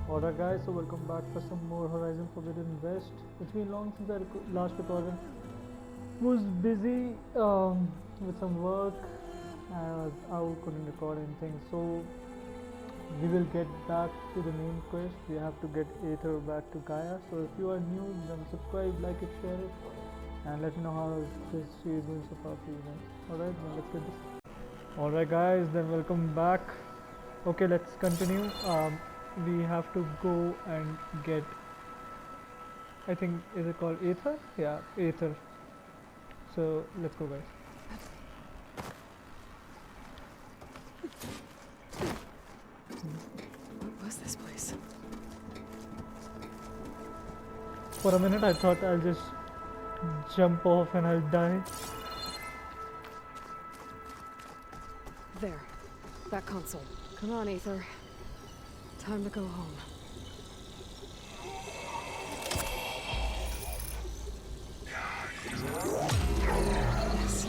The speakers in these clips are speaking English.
Alright guys, so welcome back for some more Horizon Forbidden West. It's been long since I last recorded. Was busy with some work. I was out, couldn't record anything. So we will get back to the main quest. We have to get Aether back to Gaia. So if you are new, then subscribe, like it, share it, and let me know how this series is going so far for you guys. Alright, then let's get this. Alright guys, then welcome back. Okay, let's continue. We have to go and get, I think, is it called Aether? Yeah, Aether. So let's go guys. What was this place? For a minute I thought I'll just jump off and I'll die. There. That console. Come on, Aether. Time to go home. Yes.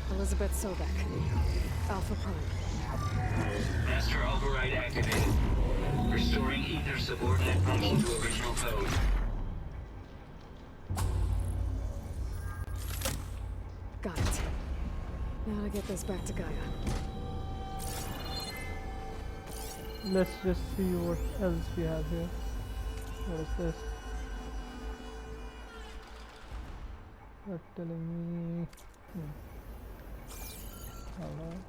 Elizabeth Sobek. Alpha Prime. Master override activated. Restoring Ether subordinate function to original code. Got it. Now to get this back to Gaia. Let's just see what else we have here. What is this? You're telling me... Alright.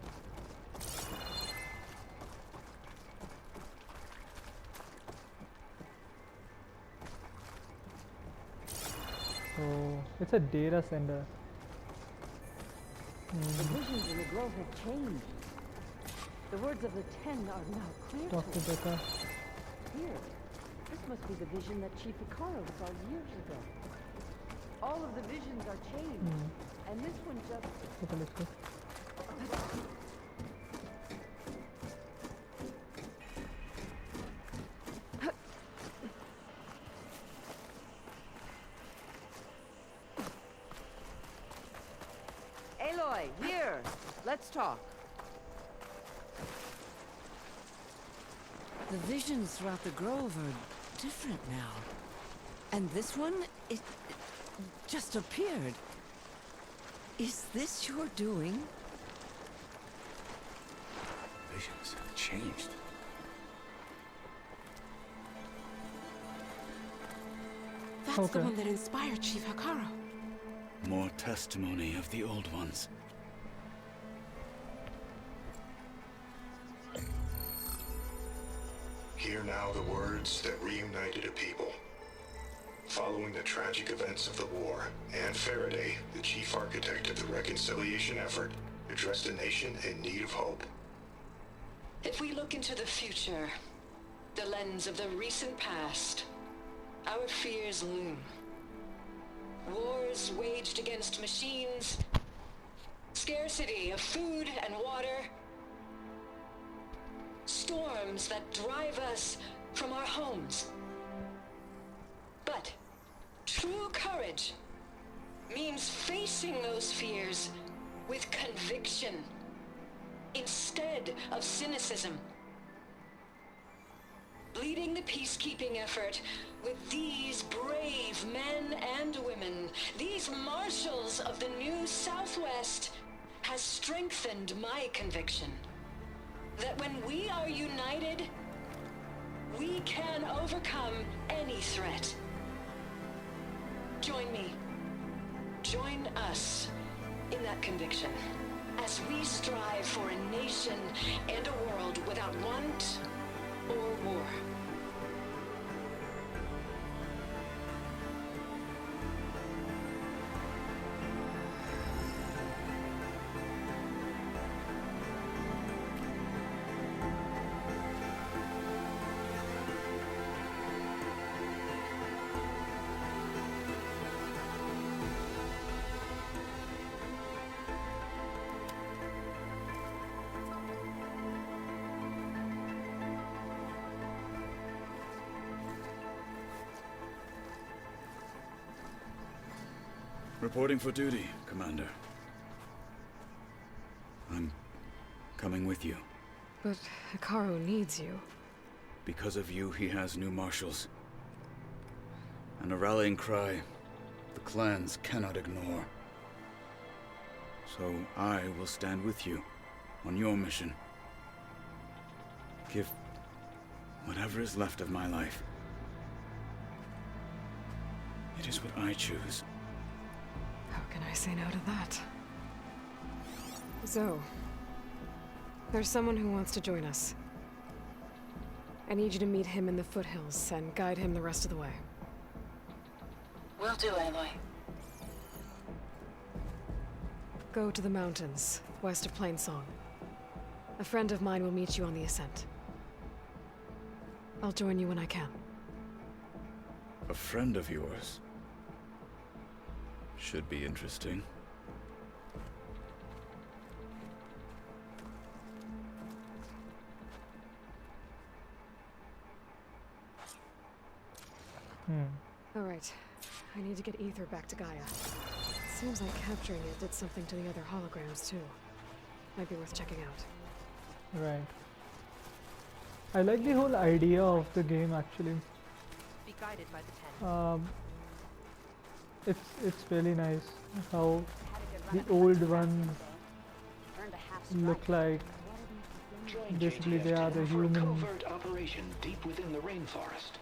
Oh, it's a data center. The visions in the grove have changed. The words of the Ten are now clear Talk to to us. Becca. Here, this must be the vision that Chief Hikaru saw years ago. All of the visions are changed, and this one just... Okay, let's go. Aloy, here! Let's talk. The visions throughout the grove are different now. And this one, it just appeared. Is this your doing? Visions have changed. That's Okay. the one that inspired Chief Hikaru. More testimony of the old ones. Hear now the words that reunited a people. Following the tragic events of the war, Anne Faraday, the chief architect of the reconciliation effort, addressed a nation in need of hope. If we look into the future, the lens of the recent past, our fears loom. Wars waged against machines, scarcity of food and water, storms that drive us from our homes. But true courage means facing those fears with conviction instead of cynicism. Leading the peacekeeping effort with these brave men and women, these marshals of the new Southwest, has strengthened my conviction that when we are united, we can overcome any threat. Join me. Join us in that conviction as we strive for a nation and a world without want or war. Reporting for duty, Commander. I'm coming with you. But Hikaru needs you. Because of you, he has new marshals. And a rallying cry the clans cannot ignore. So I will stand with you on your mission. Give whatever is left of my life. It is what I choose. How can I say no to that? Zoe, there's someone who wants to join us. I need you to meet him in the foothills and guide him the rest of the way. Will do, Aloy. Go to the mountains, west of Plainsong. A friend of mine will meet you on the ascent. I'll join you when I can. A friend of yours? Should be interesting. All right. I need to get Aether back to Gaia. Seems like capturing it did something to the other holograms, too. Might be worth checking out. Right. I like the whole idea of the game actually. Be guided by the 10. It's really nice how the old ones look like. Join Basically, they are the JTF-10 for a human. covert operation deep within the rainforest.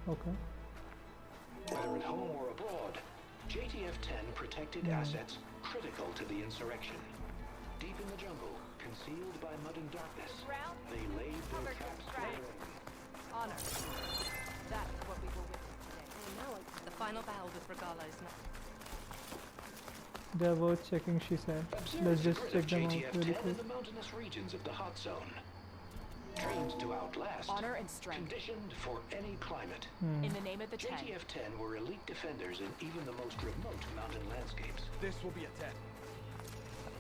Okay. Whether at home or abroad, JTF-10 protected assets critical to the insurrection. Deep in the jungle, concealed by mud and darkness, they laid their traps for their enemy. Honor. That's what we were with today. I know the final battle with Regala is not. They're worth checking, she said. Observe Let's the just grid check of them out JTF-10 really in quick. the mountainous regions of the hot zone. Trained to outlast, Honor and strength. conditioned for any climate. In the name of the 10. JTF-10 were elite defenders in even the most remote mountain landscapes. This will be a 10.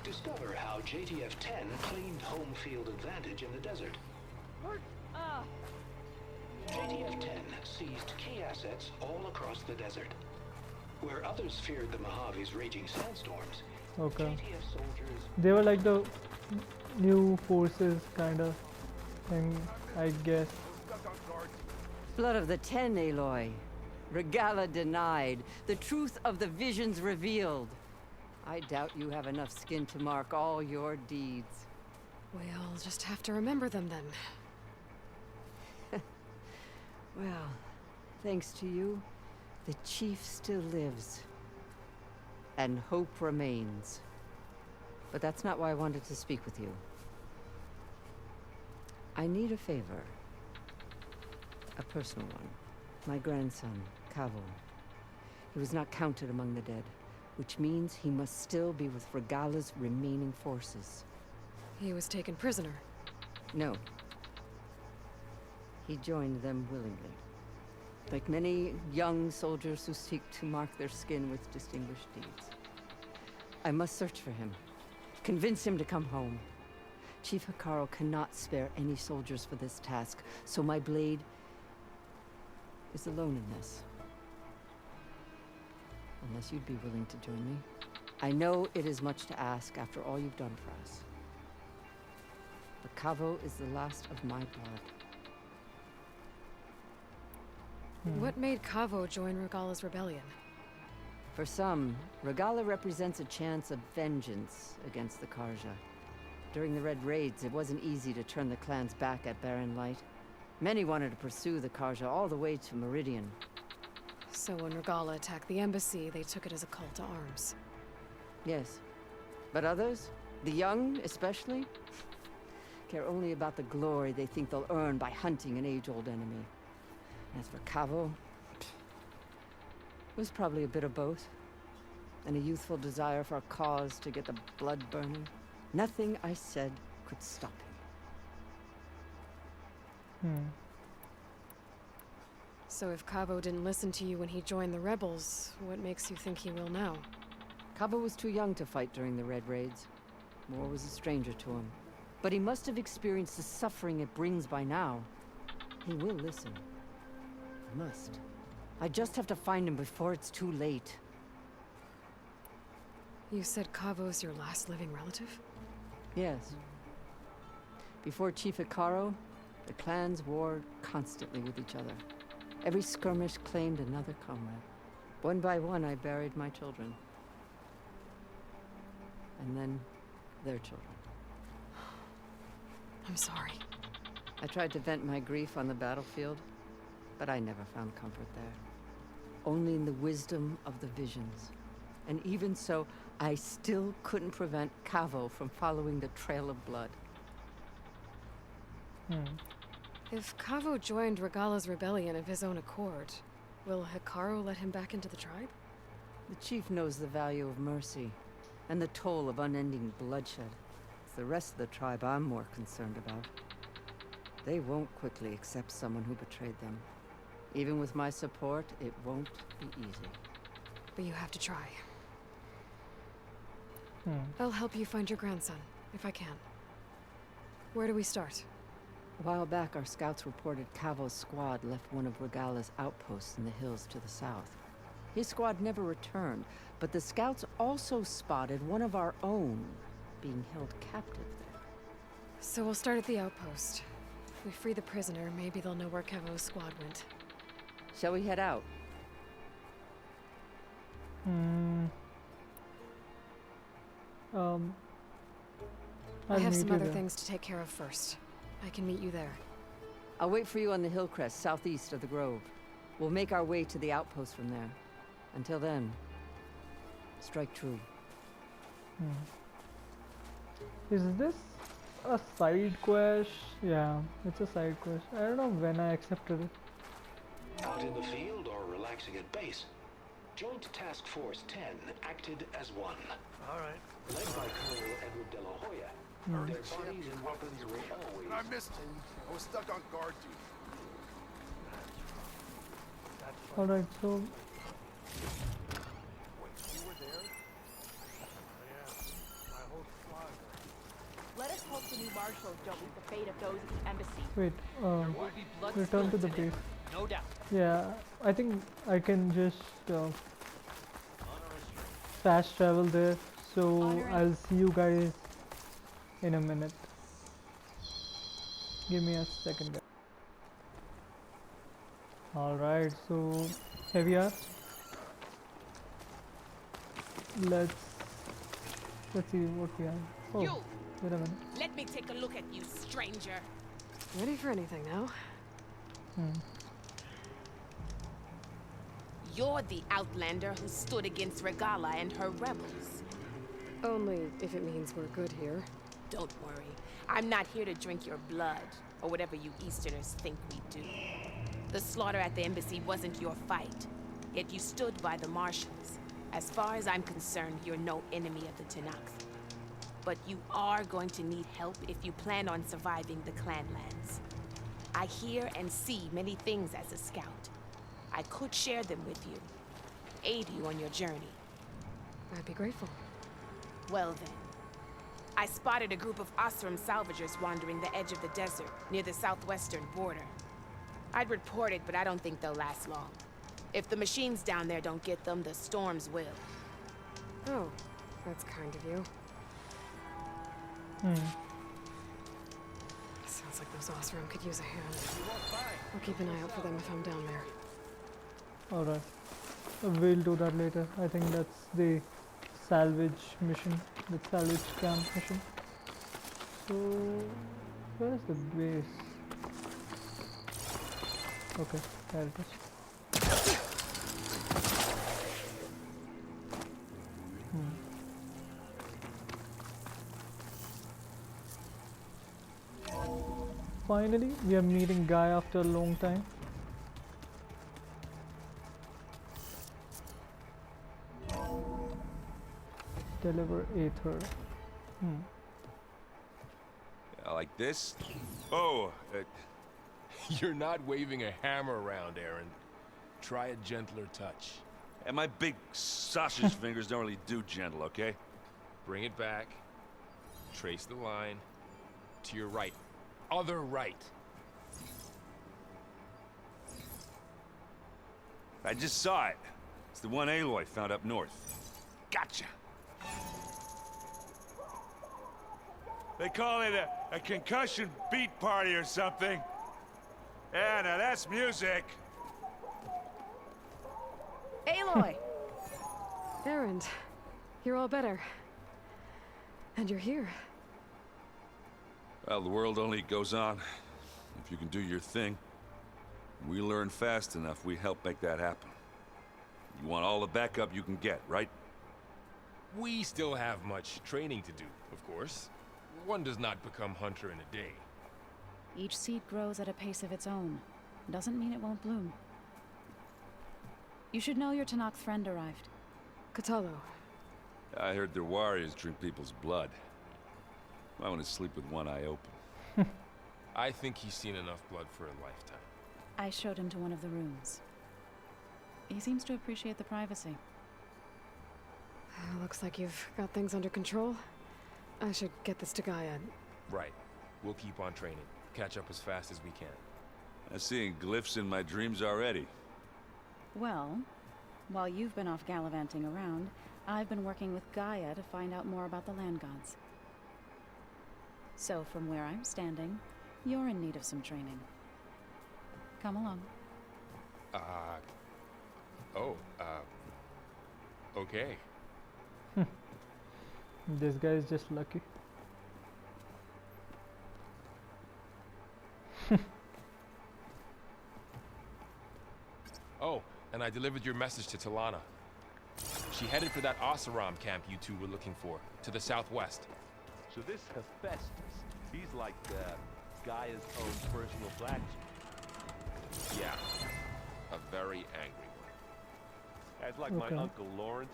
Discover how JTF-10 claimed home field advantage in the desert. JTF-10 seized key assets all across the desert. Where others feared the Mojave's raging sandstorms, Okay. JTF soldiers They were like the new forces kind of thing, I guess. Blood of the 10, Aloy. Regala denied. The truth of the visions revealed. I doubt you have enough skin to mark all your deeds. We'll just have to remember them then. Well, thanks to you, the chief still lives. And hope remains. But that's not why I wanted to speak with you. I need a favor. A personal one. My grandson, Cavo. He was not counted among the dead, which means he must still be with Regala's remaining forces. He was taken prisoner. No. He joined them willingly. Like many young soldiers who seek to mark their skin with distinguished deeds. I must search for him. Convince him to come home. Chief Hikaru cannot spare any soldiers for this task, so my blade is alone in this. Unless you'd be willing to join me. I know it is much to ask after all you've done for us. But Cavo is the last of my blood. What made Cavo join Regala's rebellion? For some, Regala represents a chance of vengeance against the Karja. During the Red Raids, it wasn't easy to turn the clans back at Barren Light. Many wanted to pursue the Karja all the way to Meridian. So when Regala attacked the embassy, they took it as a call to arms. Yes. But others, the young especially, care only about the glory they think they'll earn by hunting an age-old enemy. As for Cavo, it was probably a bit of both. And a youthful desire for a cause to get the blood burning. Nothing I said could stop him. So if Cavo didn't listen to you when he joined the rebels, what makes you think he will now? Cavo was too young to fight during the Red Raids. War was a stranger to him. But he must have experienced the suffering it brings by now. He will listen. He must. I just have to find him before it's too late. You said Cavo's your last living relative? Yes. Before Chief Hikaru, The clans warred constantly with each other. Every skirmish claimed another comrade. One by one, I buried my children. And then their children. I'm sorry. I tried to vent my grief on the battlefield, but I never found comfort there. Only in the wisdom of the visions. And even so, I still couldn't prevent Cavo from following the trail of blood. If Cavo joined Regala's rebellion of his own accord, will Hikaru let him back into the tribe? The chief knows the value of mercy, and the toll of unending bloodshed. It's the rest of the tribe I'm more concerned about. They won't quickly accept someone who betrayed them. Even with my support, it won't be easy. But you have to try. I'll help you find your grandson, if I can. Where do we start? A while back, our scouts reported Cavo's squad left one of Regala's outposts in the hills to the south. His squad never returned, but the scouts also spotted one of our own being held captive there. So we'll start at the outpost. If we free the prisoner, maybe they'll know where Cavo's squad went. Shall we head out? I have some other things to take care of first. I can meet you there. I'll wait for you on the hill crest southeast of the grove. We'll make our way to the outpost from there. Until then, strike true. Is this a side quest? Yeah, it's a side quest. I don't know when I accepted it. Out in the field or relaxing at base, Joint Task Force 10 acted as one. All right. Led by Colonel Edward De La Hoya, their bodies and weapons were always... I missed it. I was stuck on guard duty. Alright, so... Wait, you were there? Yeah. My whole squad was. Let us hope the new marshals don't meet the fate of those at the embassy. Wait, return to the base. No doubt. Yeah, I think I can just fast travel there, so I'll see you guys in a minute. Give me a second. Alright, so here we are. Let's see what we have. Oh, You! wait a minute. Let me take a look at you, stranger. Ready for anything now? You're the outlander who stood against Regala and her rebels. Only if it means we're good here. Don't worry. I'm not here to drink your blood, or whatever you Easterners think we do. The slaughter at the embassy wasn't your fight, yet you stood by the marshals. As far as I'm concerned, you're no enemy of the Tanakh. But you are going to need help if you plan on surviving the clanlands. I hear and see many things as a scout. I could share them with you, aid you on your journey. I'd be grateful. Well then, I spotted a group of Osram salvagers wandering the edge of the desert near the southwestern border. I'd report it, but I don't think they'll last long. If the machines down there don't get them, the storms will. Oh, that's kind of you. Sounds like those Osram could use a hand. I'll keep an eye out for them if I'm down there. Alright, we'll do that later. I think that's the salvage mission, the salvage camp mission. So, where is the base? Okay, there it is. Finally, we are meeting Guy after a long time. Deliver ATHER. Yeah, like this? Oh, you're not waving a hammer around, Aaron. Try a gentler touch. And my big sausage fingers don't really do gentle, okay? Bring it back. Trace the line. To your right. Other right. I just saw it. It's the one Aloy found up north. Gotcha! They call it a concussion beat party or something. Yeah, now that's music. Aloy! Erend, you're all better. And you're here. Well, the world only goes on if you can do your thing. We learn fast enough, we help make that happen. You want all the backup you can get, right? We still have much training to do, of course. One does not become hunter in a day. Each seed grows at a pace of its own. Doesn't mean it won't bloom. You should know your Tanakh friend arrived. Katalo. I heard their warriors drink people's blood. I want to sleep with one eye open. I think he's seen enough blood for a lifetime. I showed him to one of the rooms. He seems to appreciate the privacy. Looks like you've got things under control. I should get this to Gaia. Right. We'll keep on training. Catch up as fast as we can. I'm seeing glyphs in my dreams already. Well, while you've been off gallivanting around, I've been working with Gaia to find out more about the land gods. So from where I'm standing, you're in need of some training. Come along. Okay. This guy is just lucky. Oh, and I delivered your message to Talana. She headed for that Oseram camp you two were looking for, to the southwest. So this Hephaestus, he's like Gaia's own personal blacksmith. Yeah, a very angry one. That's like my Uncle Lawrence.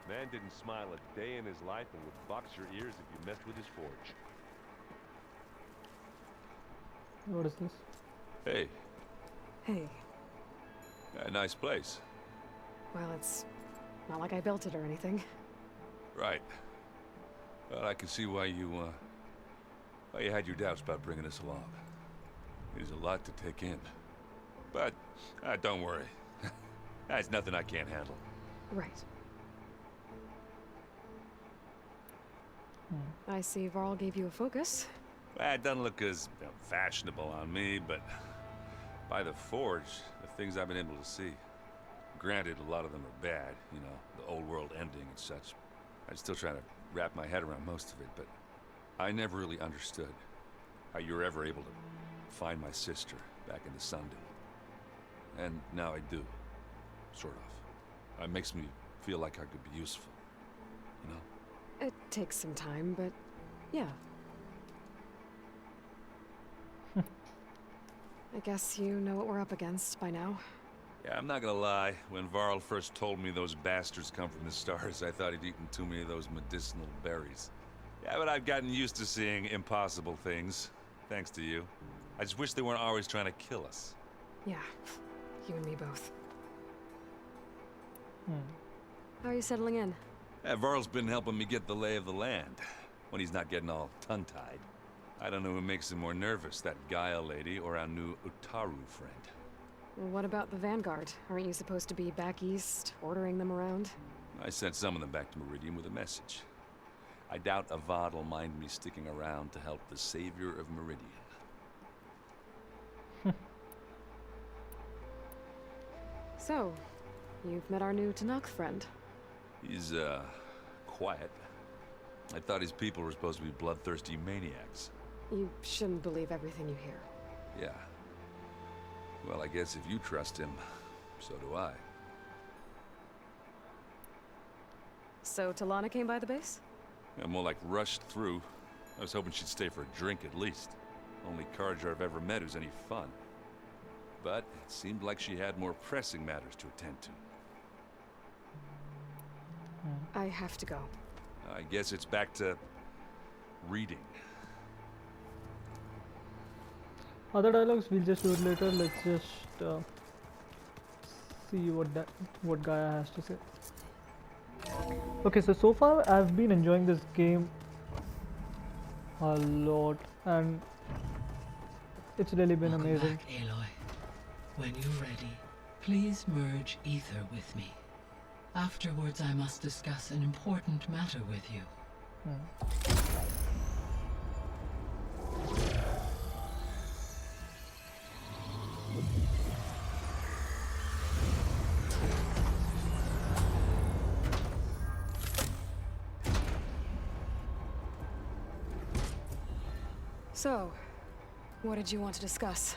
Man didn't smile a day in his life and would box your ears if you messed with his forge. What is this? Hey. Hey. A nice place. Well, it's not like I built it or anything. Right. Well, I can see why you had your doubts about bringing us along. It is a lot to take in. But, don't worry. That's nothing I can't handle. Right. I see Varl gave you a focus. Well, it doesn't look as fashionable on me, but by the forge, the things I've been able to see. Granted, a lot of them are bad, you know, the old world ending and such. I'm still trying to wrap my head around most of it, but I never really understood how you were ever able to find my sister back in the Sunday. And now I do, sort of. It makes me feel like I could be useful, you know? It takes some time, but yeah. I guess you know what we're up against by now. Yeah, I'm not gonna lie. When Varl first told me those bastards come from the stars, I thought he'd eaten too many of those medicinal berries. Yeah, but I've gotten used to seeing impossible things, thanks to you. I just wish they weren't always trying to kill us. Yeah, you and me both. How are you settling in? Yeah, Varl's been helping me get the lay of the land, when he's not getting all tongue-tied. I don't know who makes him more nervous, that Gaia lady or our new Utaru friend. What about the Vanguard? Aren't you supposed to be back east, ordering them around? I sent some of them back to Meridian with a message. I doubt Avad will mind me sticking around to help the savior of Meridian. So, you've met our new Tanakh friend. He's, quiet. I thought his people were supposed to be bloodthirsty maniacs. You shouldn't believe everything you hear. Yeah. Well, I guess if you trust him, so do I. So Talana came by the base? Yeah, more like rushed through. I was hoping she'd stay for a drink at least. Only Carja I've ever met who's any fun. But it seemed like she had more pressing matters to attend to. I have to go. I guess it's back to reading. Other dialogues we'll just do it later. Let's just see what Gaia has to say. Okay, so far I've been enjoying this game a lot, and it's really been amazing. Back, Aloy. When you're ready, please merge Ether with me. Afterwards, I must discuss an important matter with you. So, what did you want to discuss?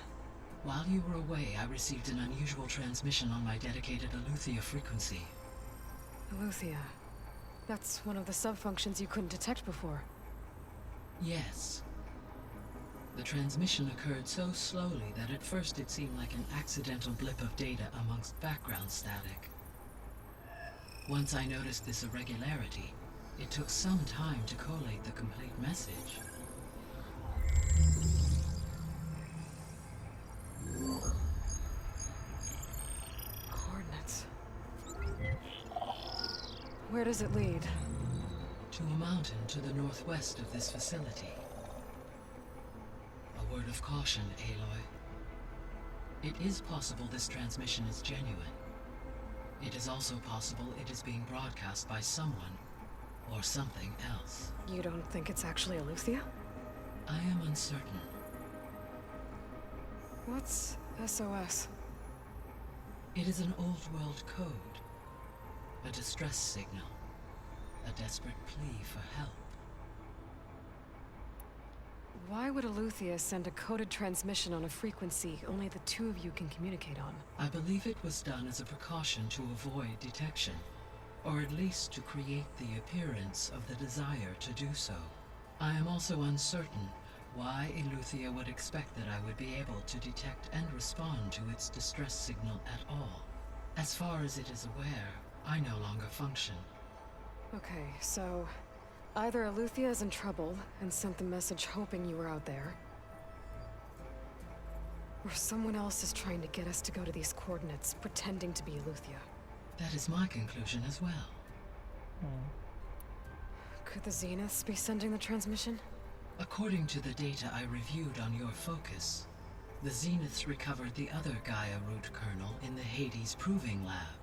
While you were away, I received an unusual transmission on my dedicated Aletheia frequency. Aletheia. That's one of the sub-functions you couldn't detect before. Yes. The transmission occurred so slowly that at first it seemed like an accidental blip of data amongst background static. Once I noticed this irregularity, it took some time to collate the complete message. Coordinates. Where does it lead? To a mountain to the northwest of this facility. A word of caution, Aloy. It is possible this transmission is genuine. It is also possible it is being broadcast by someone or something else. You don't think it's actually Aletheia? I am uncertain. What's SOS? It is an old-world code. A distress signal. A desperate plea for help. Why would Aletheia send a coded transmission on a frequency only the two of you can communicate on? I believe it was done as a precaution to avoid detection, or at least to create the appearance of the desire to do so. I am also uncertain why Aletheia would expect that I would be able to detect and respond to its distress signal at all. As far as it is aware, I no longer function. Okay, so either Aletheia is in trouble and sent the message hoping you were out there, or someone else is trying to get us to go to these coordinates, pretending to be Aletheia. That is my conclusion as well. Could the Zeniths be sending the transmission? According to the data I reviewed on your focus, the Zeniths recovered the other Gaia root kernel in the Hades Proving Lab.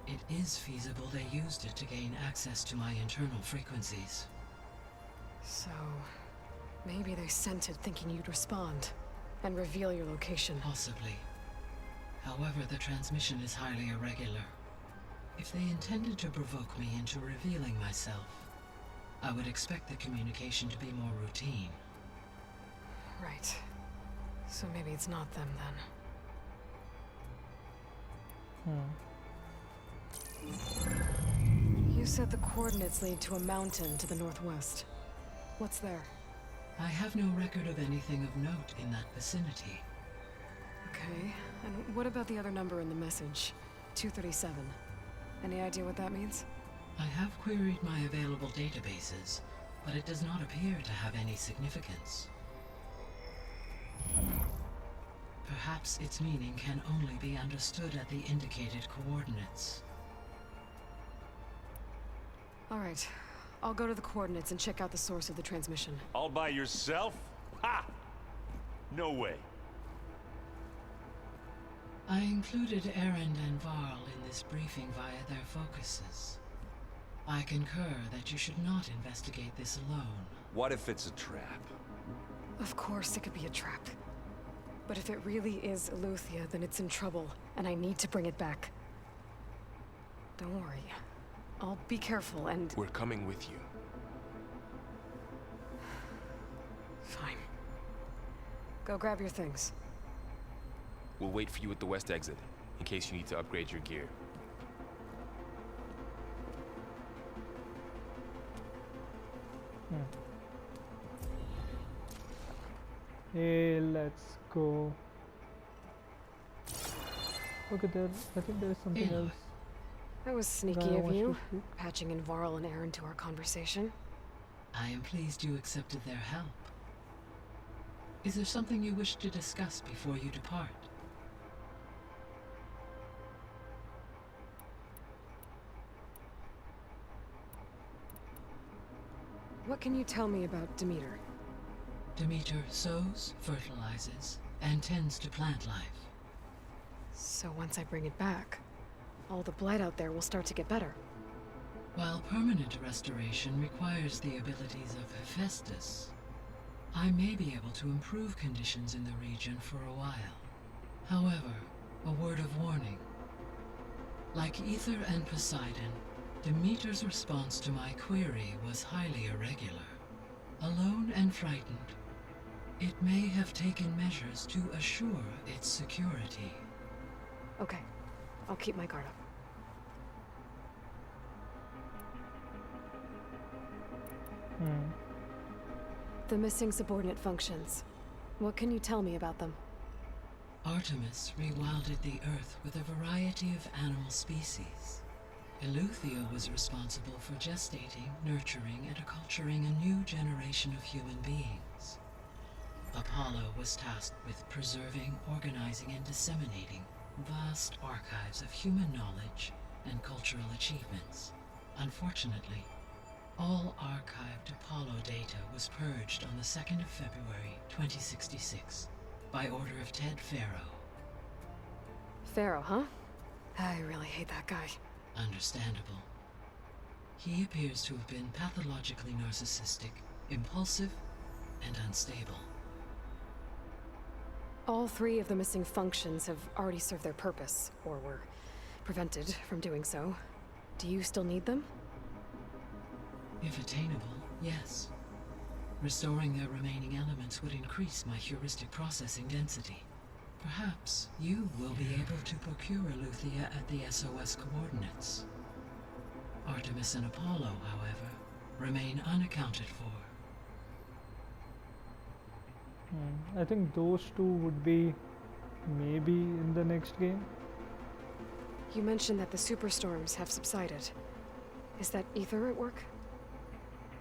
It is feasible they used it to gain access to my internal frequencies. So, maybe they sent it thinking you'd respond and reveal your location. Possibly. However, the transmission is highly irregular. If they intended to provoke me into revealing myself, I would expect the communication to be more routine. Right. So maybe it's not them then. You said the coordinates lead to a mountain to the northwest. What's there? I have no record of anything of note in that vicinity. Okay, and what about the other number in the message? 237. Any idea what that means? I have queried my available databases, but it does not appear to have any significance. Perhaps its meaning can only be understood at the indicated coordinates. All right, I'll go to the coordinates and check out the source of the transmission. All by yourself? Ha! No way. I included Erend and Varl in this briefing via their focuses. I concur that you should not investigate this alone. What if it's a trap? Of course it could be a trap. But if it really is Aletheia, then it's in trouble, and I need to bring it back. Don't worry. I'll be careful and... We're coming with you. Fine. Go grab your things. We'll wait for you at the west exit, in case you need to upgrade your gear. Hey, let's go. Okay, I think there is something else. That was sneaky of you, patching in Varl and Aaron to our conversation. I am pleased you accepted their help. Is there something you wish to discuss before you depart? What can you tell me about Demeter? Demeter sows, fertilizes, and tends to plant life. So once I bring it back, all the blight out there will start to get better. While permanent restoration requires the abilities of Hephaestus, I may be able to improve conditions in the region for a while. However, a word of warning. Like Aether and Poseidon, Demeter's response to my query was highly irregular. Alone and frightened, It may have taken measures to assure its security. Okay, I'll keep my guard up. The missing subordinate functions. What can you tell me about them? Artemis rewilded the Earth with a variety of animal species. Eleuthia was responsible for gestating, nurturing, and acculturating a new generation of human beings. Apollo was tasked with preserving, organizing, and disseminating vast archives of human knowledge and cultural achievements. Unfortunately, all archived Apollo data was purged on the 2nd of February, 2066, by order of Ted Faro. Pharaoh, huh? I really hate that guy. Understandable. He appears to have been pathologically narcissistic, impulsive, and unstable. All 3 of the missing functions have already served their purpose, or were prevented from doing so. Do you still need them? If attainable, yes. Restoring their remaining elements would increase my heuristic processing density. Perhaps you will be able to procure Eleuthia at the SOS coordinates. Artemis and Apollo, however, remain unaccounted for. I think those 2 would be maybe in the next game. You mentioned that the superstorms have subsided. Is that Aether at work?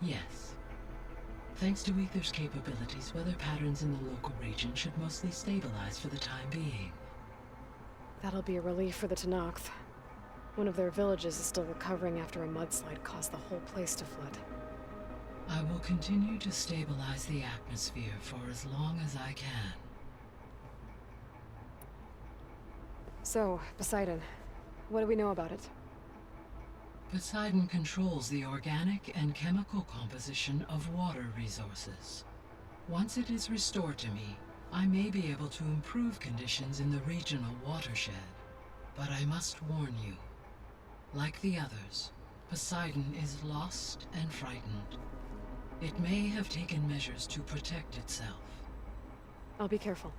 Yes. Thanks to Aether's capabilities, weather patterns in the local region should mostly stabilize for the time being. That'll be a relief for the Tenakth. One of their villages is still recovering after a mudslide caused the whole place to flood. I will continue to stabilize the atmosphere for as long as I can. So, Poseidon, what do we know about it? Poseidon controls the organic and chemical composition of water resources. Once it is restored to me, I may be able to improve conditions in the regional watershed. But I must warn you, like the others, Poseidon is lost and frightened. It may have taken measures to protect itself. I'll be careful.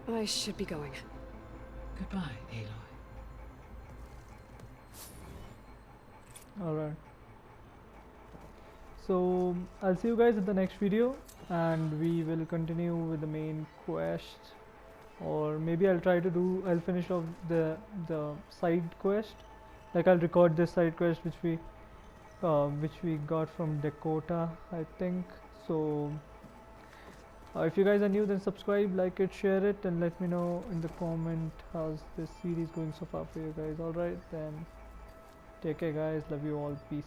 I should be going. Goodbye, Aloy. Alright. So, I'll see you guys in the next video, and we will continue with the main quest. Or maybe I'll finish off the side quest. Like, I'll record this side quest which we got from Dakota, I think. So if you guys are new, then subscribe, like it, share it, and let me know in the comment how's this series going so far for you guys. Alright, then take care guys, love you all, peace.